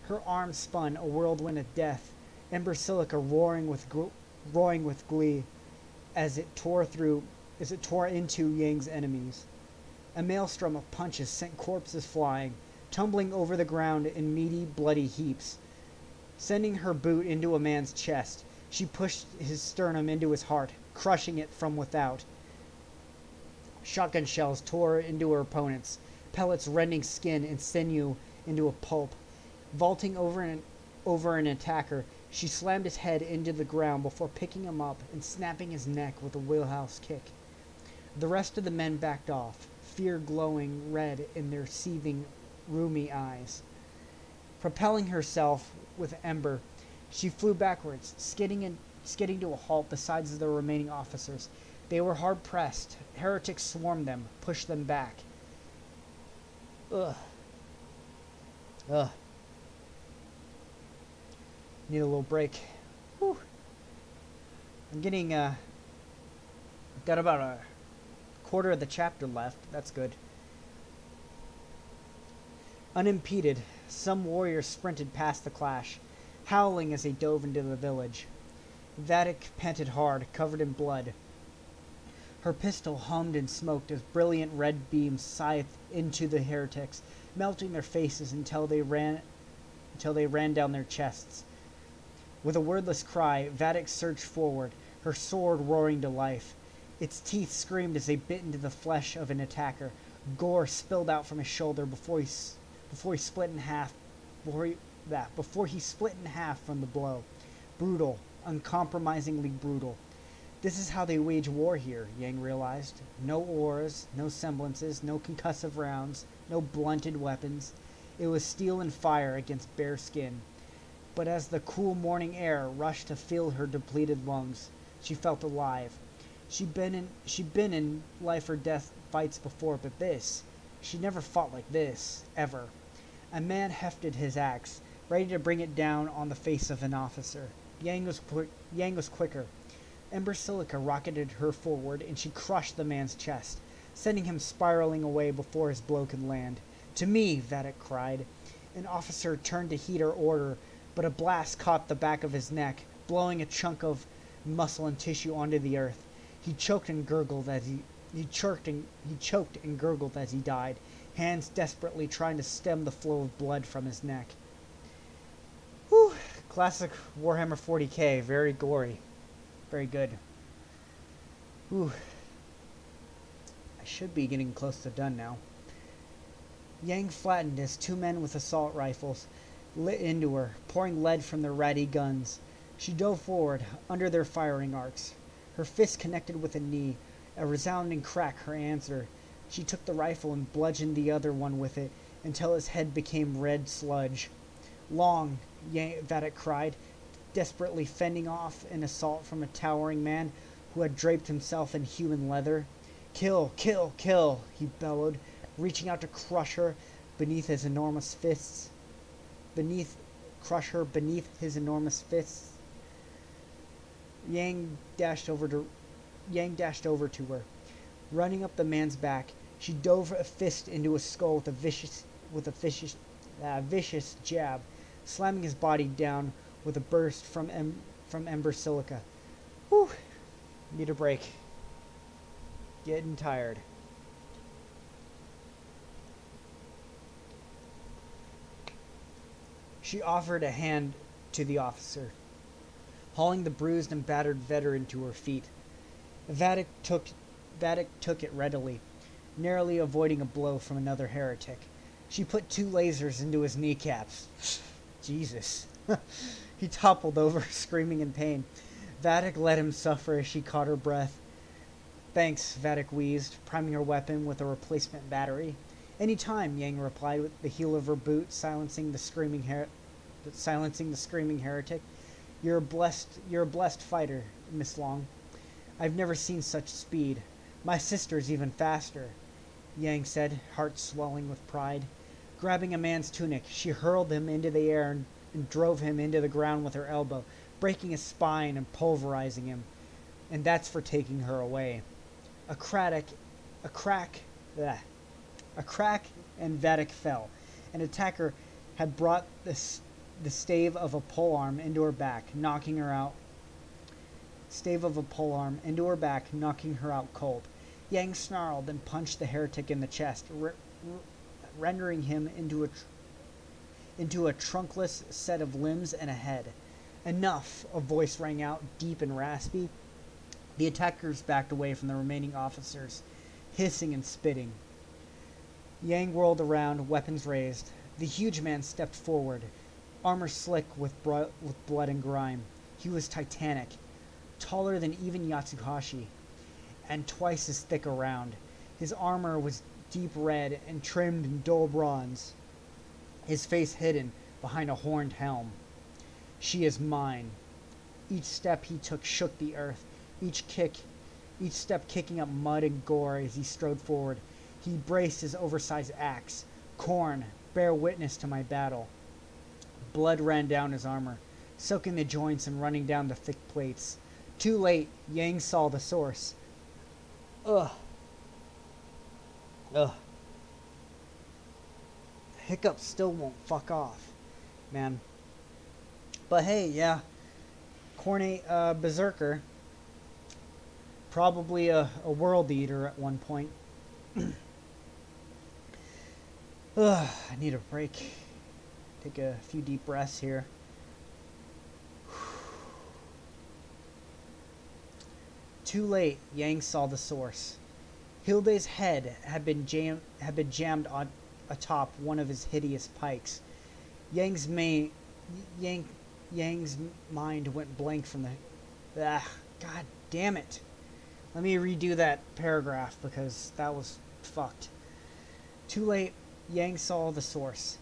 Her arms spun, a whirlwind of death, Ember Silica roaring with glee as it tore into Yang's enemies. A maelstrom of punches sent corpses flying, tumbling over the ground in meaty, bloody heaps. Sending her boot into a man's chest, she pushed his sternum into his heart, crushing it from without. Shotgun shells tore into her opponents, pellets rending skin and sinew into a pulp. Vaulting over an attacker, she slammed his head into the ground before picking him up and snapping his neck with a wheelhouse kick. The rest of the men backed off, fear glowing red in their seething, rheumy eyes. Propelling herself with Ember, she flew backwards, skidding to a halt beside the remaining officers. They were hard-pressed. Heretics swarmed them, pushed them back. Ugh. Need a little break. Whew. I'm getting, got about a quarter of the chapter left. That's good. Unimpeded, some warriors sprinted past the clash, howling as they dove into the village. Vatic panted hard, covered in blood. Her pistol hummed and smoked as brilliant red beams scythed into the heretics, melting their faces until they ran down their chests. With a wordless cry, Vatic surged forward, her sword roaring to life. Its teeth screamed as they bit into the flesh of an attacker. Gore spilled out from his shoulder before he split in half. Before he split in half from the blow. Brutal, uncompromisingly brutal. This is how they wage war here, Yang realized. No auras, no semblances, no concussive rounds, no blunted weapons. It was steel and fire against bare skin. But as the cool morning air rushed to fill her depleted lungs, she felt alive. She'd been in life or death fights before, but she never fought like this, ever. A man hefted his axe, ready to bring it down on the face of an officer. Yang was quicker. Ember Silica rocketed her forward, and she crushed the man's chest, sending him spiraling away before his blow could land. "To me!" Vadek cried. An officer turned to heed her order, but a blast caught the back of his neck, blowing a chunk of muscle and tissue onto the earth. He choked and gurgled as he died, hands desperately trying to stem the flow of blood from his neck. Whew. Classic Warhammer 40k, very gory. Very good. Whew. I should be getting close to done now. Yang flattened as two men with assault rifles lit into her, pouring lead from their ratty guns. She dove forward, under their firing arcs. Her fist connected with a knee, a resounding crack her answer. She took the rifle and bludgeoned the other one with it, until his head became red sludge. "Long!" Vadek cried, desperately fending off an assault from a towering man who had draped himself in human leather. "Kill! Kill! Kill!" he bellowed, reaching out to crush her beneath his enormous fists. Crush her beneath his enormous fists. Yang dashed over to her. Running up the man's back, she dove a fist into his skull with a vicious jab, slamming his body down with a burst from Ember Silica. Whew. Need a break. Getting tired. She offered a hand to the officer, hauling the bruised and battered veteran to her feet. Vadek took it readily, narrowly avoiding a blow from another heretic. She put 2 lasers into his kneecaps. Jesus. He toppled over, screaming in pain. Vadek let him suffer as she caught her breath. "Thanks," Vadek wheezed, priming her weapon with a replacement battery. "Any time," Yang replied with the heel of her boot, silencing the screaming heretic. You're a blessed fighter, Miss Long. I've never seen such speed. My sister's even faster," Yang said, heart swelling with pride. Grabbing a man's tunic, she hurled him into the air and drove him into the ground with her elbow, breaking his spine and pulverizing him. And that's for taking her away. A crack, and Vadek fell. An attacker had brought the stave of a polearm into her back, knocking her out. Knocking her out cold. Yang snarled and punched the heretic in the chest, rendering him into a trunkless set of limbs and a head. "Enough!" a voice rang out, deep and raspy. The attackers backed away from the remaining officers, hissing and spitting. Yang whirled around, weapons raised. The huge man stepped forward, armor slick with blood and grime. He was titanic, taller than even Yatsuhashi, and twice as thick around. His armor was deep red and trimmed in dull bronze, his face hidden behind a horned helm. "She is mine." Each step he took shook the earth, each step kicking up mud and gore as he strode forward. He braced his oversized axe. "Khorne, bear witness to my battle." Blood ran down his armor, soaking the joints and running down the thick plates. Too late, Yang saw the source. Ugh. Hiccup still won't fuck off, man. But hey, yeah. Khorne, berserker. Probably a world eater at one point. I need a break. Take a few deep breaths here. Too late, Yang saw the source. Hilde's head had been jammed on atop one of his hideous pikes. Yang's mind went blank from the... God damn it. Let me redo that paragraph because that was fucked. Too late, Yang saw the source.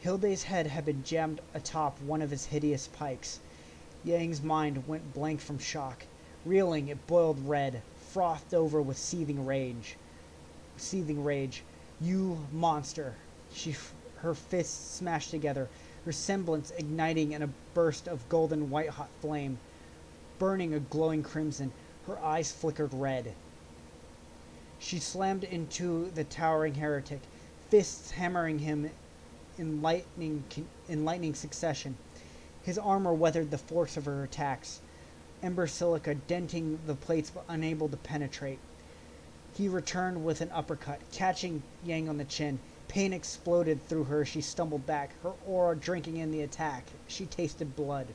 Hilde's head had been jammed atop one of his hideous pikes. Yang's mind went blank from shock. Reeling, it boiled red, frothed over with seething rage. You monster. Her fists smashed together, her semblance igniting in a burst of golden white-hot flame. Burning a glowing crimson, her eyes flickered red. She slammed into the towering heretic, fists hammering him in lightning succession. His armor weathered the force of her attacks, ember silica denting the plates but unable to penetrate. He returned with an uppercut, catching Yang on the chin. Pain exploded through her as she stumbled back, her aura drinking in the attack. She tasted blood.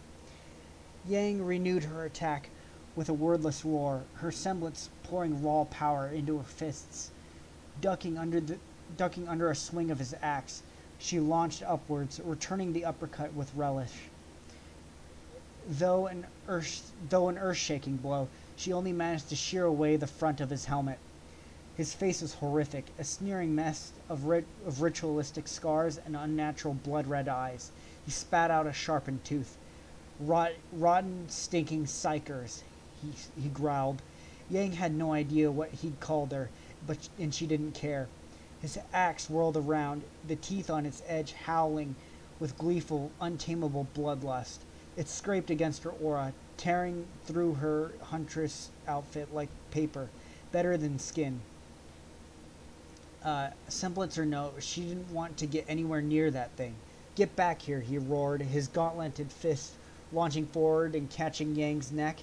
Yang renewed her attack with a wordless roar, her semblance pouring raw power into her fists. Ducking under a swing of his axe, she launched upwards, returning the uppercut with relish. Though an earth-shaking blow, she only managed to shear away the front of his helmet. His face was horrific, a sneering mess of ritualistic scars and unnatural blood-red eyes. He spat out a sharpened tooth. Rotten, stinking psychers, he growled. Yang had no idea what he'd called her, and she didn't care. His axe whirled around, the teeth on its edge howling with gleeful, untamable bloodlust. It scraped against her aura, tearing through her huntress outfit like paper, better than skin. Semblance or no, she didn't want to get anywhere near that thing. Get back here, he roared, his gauntleted fist launching forward and catching Yang's neck.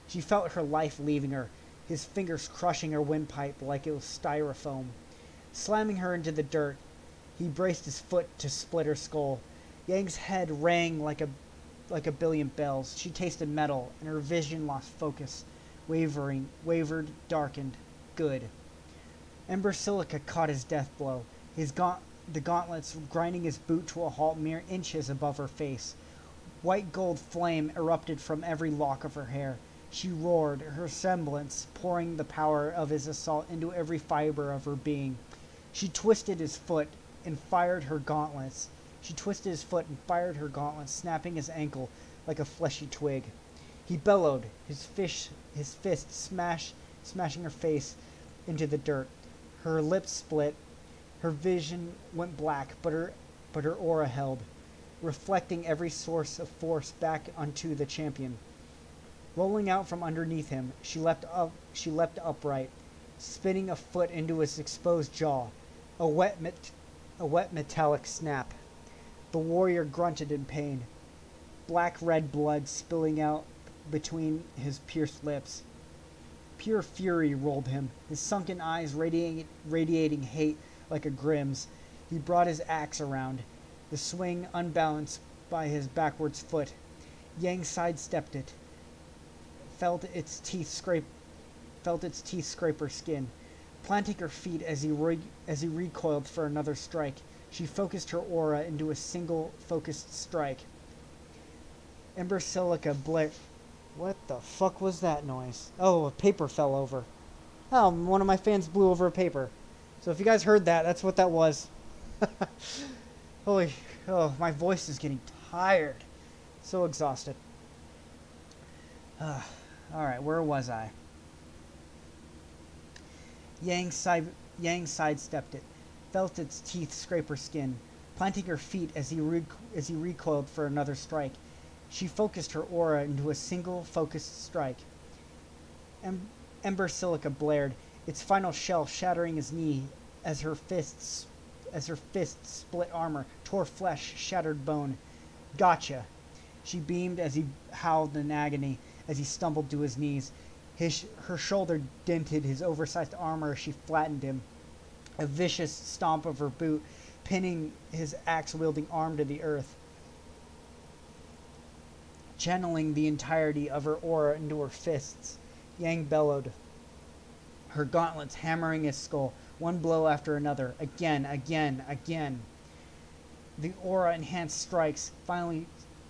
She felt her life leaving her, his fingers crushing her windpipe like it was styrofoam. Slamming her into the dirt, he braced his foot to split her skull. Yang's head rang like a billion bells. She tasted metal, and her vision lost focus, wavered, darkened. Good. Ember silica caught his death blow, the gauntlets grinding his boot to a halt mere inches above her face. White gold flame erupted from every lock of her hair. She roared, her semblance pouring the power of his assault into every fiber of her being. She twisted his foot and fired her gauntlets. Snapping his ankle like a fleshy twig. He bellowed, his fist smashing her face into the dirt. Her lips split. Her vision went black, but her aura held, reflecting every source of force back onto the champion. Rolling out from underneath him, she leapt upright, spinning a foot into his exposed jaw. A wet metallic snap. The warrior grunted in pain, black-red blood spilling out between his pierced lips. Pure fury rolled him, his sunken eyes radiating hate like a Grimm's. He brought his axe around, the swing unbalanced by his backwards foot. Yang sidestepped it, felt its teeth scrape her skin. Planting her feet as he recoiled for another strike, she focused her aura into a single focused strike. Ember silica blared. What the fuck was that noise? Oh, a paper fell over. Oh, one of my fans blew over a paper. So if you guys heard that, that's what that was. My voice is getting tired. So exhausted. Alright, where was I? Yang sidestepped it, felt its teeth scrape her skin, planting her feet as he recoiled for another strike. She focused her aura into a single focused strike. Ember silica blared, its final shell shattering his knee as her fists split armor, tore flesh, shattered bone. Gotcha. She beamed as he howled in agony as he stumbled to his knees. Her shoulder dented his oversized armor as she flattened him. A vicious stomp of her boot, pinning his axe-wielding arm to the earth. Channeling the entirety of her aura into her fists, Yang bellowed, her gauntlets hammering his skull, one blow after another, again, again, again. The aura-enhanced strikes finally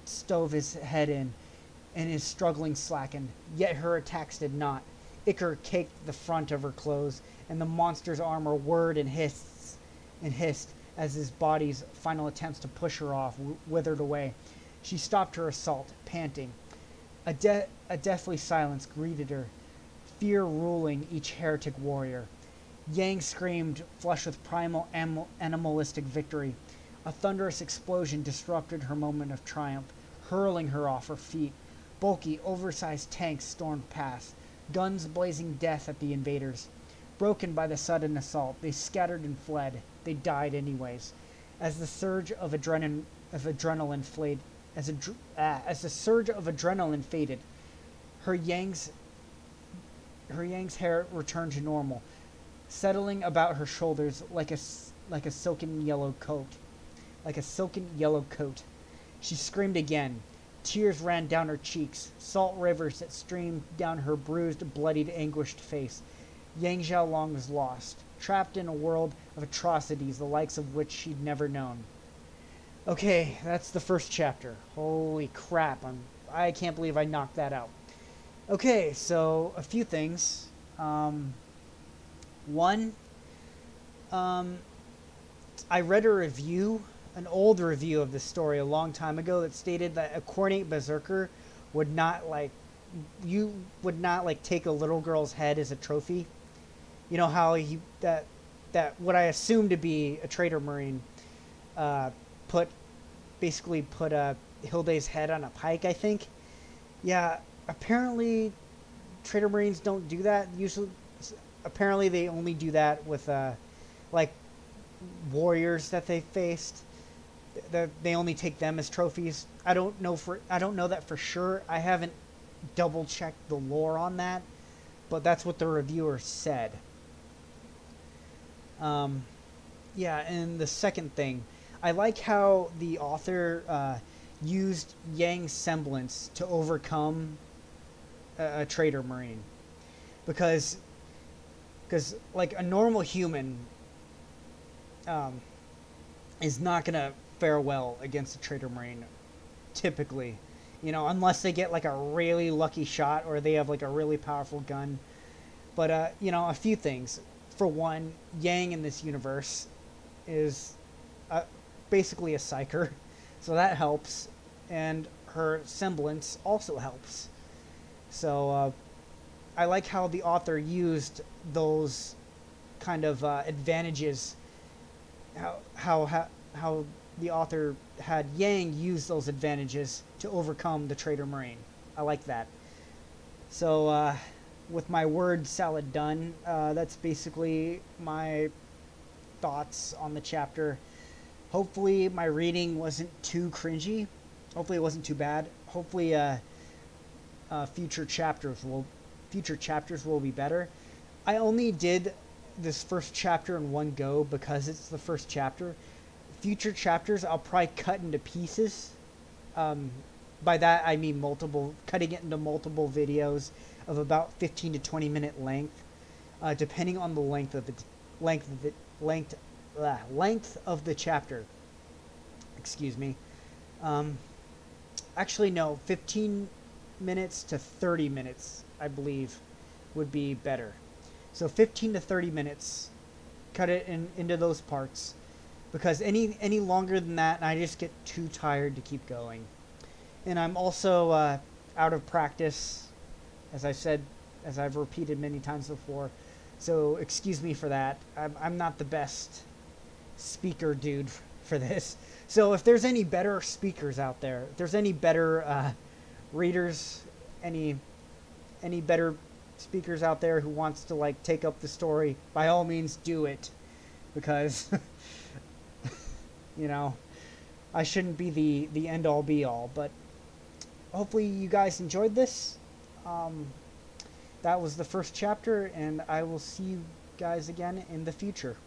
stove his head in, and his struggling slackened. Yet her attacks did not. Ichor caked the front of her clothes, and the monster's armor whirred and hissed as his body's final attempts to push her off withered away. She stopped her assault, panting. A deathly silence greeted her, fear ruling each heretic warrior. Yang screamed, flushed with primal animalistic victory. A thunderous explosion disrupted her moment of triumph, hurling her off her feet. Bulky, oversized tanks stormed past, guns blazing death at the invaders. Broken by the sudden assault, they scattered and fled. They died anyways. As the surge of adrenaline faded, her Yang's hair returned to normal, settling about her shoulders like a silken yellow coat. She screamed again. Tears ran down her cheeks, salt rivers that streamed down her bruised, bloodied, anguished face. Yang Xiao Long was lost, trapped in a world of atrocities the likes of which she'd never known. Okay, that's the first chapter. Holy crap, I can't believe I knocked that out. Okay, so a few things. One, I read a review, an old review of this story a long time ago that stated that a cornate berserker would not take a little girl's head as a trophy. You know how that what I assume to be a traitor marine put Hilde's head on a pike, I think. Yeah, apparently traitor marines don't do that. Usually, apparently they only do that with like warriors that they faced. They only take them as trophies. I don't know that for sure. I haven't double checked the lore on that, but that's what the reviewer said. Yeah, and the second thing, I like how the author used Yang's semblance to overcome a traitor marine, because like a normal human is not gonna fare well against a traitor marine, typically, unless they get like a really lucky shot or they have like a really powerful gun. But a few things. For one, Yang in this universe is basically a psyker, so that helps, and her semblance also helps. So I like how the author used those kind of advantages. How the author had Yang use those advantages to overcome the traitor marine. I like that. So with my word salad done, that's basically my thoughts on the chapter. Hopefully my reading wasn't too cringy. Hopefully it wasn't too bad. Hopefully future chapters will be better. I only did this first chapter in one go because it's the first chapter. Future chapters I'll probably cut into pieces. By that I mean cutting it into multiple videos of about 15 to 20 minute length, depending on the length of the chapter. Excuse me. Actually, no, 15 minutes to 30 minutes, I believe, would be better. So 15 to 30 minutes, cut it into those parts, because any longer than that, I just get too tired to keep going. And I'm also out of practice, as I've repeated many times before. So excuse me for that. I'm not the best speaker dude for this. So if there's any better speakers out there, if there's any better readers, any better speakers out there who wants to like take up the story, by all means do it, because I shouldn't be the end all be all. But hopefully you guys enjoyed this. That was the first chapter, and I will see you guys again in the future.